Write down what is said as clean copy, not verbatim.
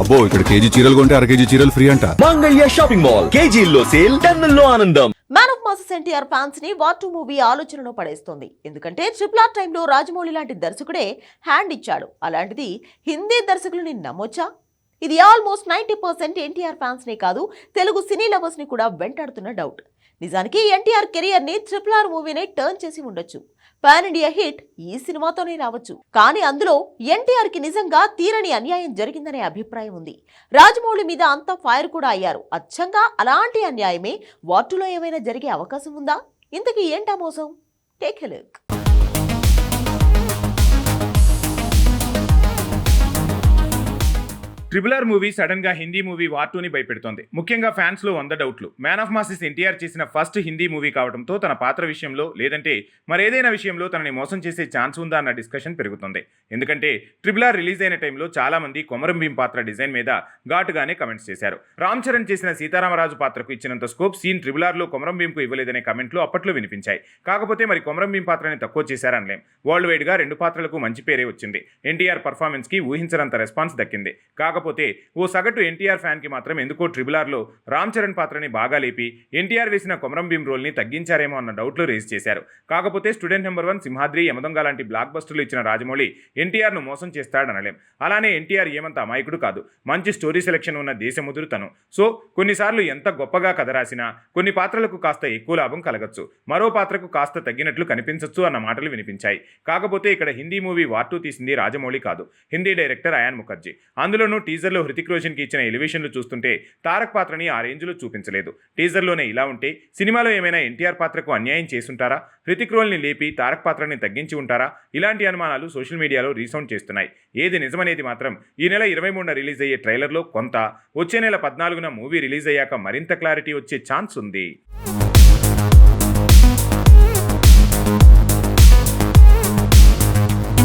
అబ్బో ఇక్కడ కేజీ చీరలు కొంటే అర కేజీ చీరలు ఫ్రీ అంట. మంగళ్య షాపింగ్ మాల్ కేజీల్లో సేల్, టన్నుల్లో ఆనందం. Man of masses NTR fans ని వార్ 2 మూవీ ఆలోచనలో పడేస్తోంది. ఎందుకంటే RRR టైంలో రాజమౌళి లాంటి దర్శకుడే హ్యాండ్ ఇచ్చాడు. అలాంటిది హిందీ దర్శకులని నమ్మొచ్చా? ఇది ఆల్మోస్ట్ 90% ఎన్టీఆర్ ఫ్యాన్స్ నే కాదు, తెలుగు సినీ లవర్స్ ని కూడా వెంటాడుతున్న డౌట్. నిజానికి ఎన్టీఆర్ కెరియర్ ని RRR మూవీనే టర్న్ చేసి ఉండొచ్చు. పాన్ ఇండియా హిట్ ఈ సినిమాతోనే రావచ్చు. కానీ అందులో ఎన్టీఆర్ కి నిజంగా తీరని అన్యాయం జరిగిందనే అభిప్రాయం ఉంది. రాజమౌళి మీద అంత ఫైర్ కూడా అయ్యారు. అచ్చంగా అలాంటి అన్యాయమే వార్ 2లో ఏమైనా జరిగే అవకాశం ఉందా? ఇంతకీ ఏంటా మోసం? Take a look. RRR movie sudden గా హిందీ మూవీ వార్ 2ని భయపెడుతోంది. ముఖ్యంగా ఫ్యాన్స్ లో 100 డౌట్లు. మ్యాన్ ఆఫ్ మాసెస్ ఎన్టీఆర్ చేసిన ఫస్ట్ హిందీ మూవీ కావడంతో తన పాత్ర విషయంలో లేదంటే మరేదైనా విషయంలో తనని మోసం చేసే ఛాన్స్ ఉందా అన్న డిస్కషన్ పెరుగుతుంది. ఎందుకంటే RRR రిలీజ్ అయిన టైంలో చాలా మంది కొమరం భీం పాత్ర డిజైన్ మీద ఘాటుగానే కమెంట్స్ చేశారు. రామ్ చరణ్ చేసిన సీతారామరాజు పాత్రకు ఇచ్చినంత స్కోప్ సీన్ RRR లో కొమరం భీంకు ఇవ్వలేదనే కమెంట్లు అప్పట్లో వినిపించాయి. కాకపోతే మరి కొమరం భీం పాత్రని తక్కువ చేశారనలేం. వరల్డ్ వైడ్ గా 2 పాత్రలకు మంచి పేరే వచ్చింది. ఎన్టీఆర్ పర్ఫార్మెన్స్ కి ఊహించనంత రెస్పాన్స్ దక్కింది. కాకపోతే ఓ సగటు ఎన్టీఆర్ ఫ్యాన్ కి మాత్రం ఎందుకో RRR లో రామ్ చరణ్ పాత్రని బాగా లేపి ఎన్టీఆర్ వేసిన కొమరం భీం రోల్ ని తగ్గించారేమో అన్న డౌట్లు రేజ్ చేశారు. కాకపోతే స్టూడెంట్ నెంబర్ 1, సింహాద్రి, యమదొంగ లాంటి బ్లాక్ బస్టర్లు ఇచ్చిన రాజమౌళి ఎన్టీఆర్ ను మోసం చేస్తాడనలేం. అలానే ఎన్టీఆర్ ఏమంత అమాయకుడు కాదు. మంచి స్టోరీ సెలెక్షన్ ఉన్న దేశముదురు తను. సో కొన్నిసార్లు ఎంత గొప్పగా కథ రాసినా కొన్ని పాత్రలకు కాస్త ఎక్కువ లాభం కలగచ్చు, మరో పాత్రకు కాస్త తగ్గినట్లు కనిపించచ్చు అన్న మాటలు వినిపించాయి. కాకపోతే ఇక్కడ హిందీ మూవీ వార్ 2 తీసింది రాజమౌళి కాదు, హిందీ డైరెక్టర్ అయాన్ ముఖర్జీ. అందులోనూ టీజర్లో హృతిక్ రోషన్ కి ఇచ్చిన ఎలివేషన్లు చూస్తుంటే తారక్ పాత్రని ఆ రేంజ్ లో చూపించలేదు. టీజర్లోనే ఇలా ఉంటే సినిమాలో ఏమైనా ఎన్టీఆర్ పాత్రకు అన్యాయం చేసుంటారా? హృతిక్ రోల్ ని లేపి తారక్ పాత్రని తగ్గించి ఉంటారా? ఇలాంటి అనుమానాలు సోషల్ మీడియాలో రీసౌండ్ చేస్తున్నాయి. ఏది నిజమనేది మాత్రం ఈ నెల 23న రిలీజ్ అయ్యే ట్రైలర్లో కొంత, వచ్చే నెల 14న మూవీ రిలీజ్ అయ్యాక మరింత క్లారిటీ వచ్చే ఛాన్స్ ఉంది.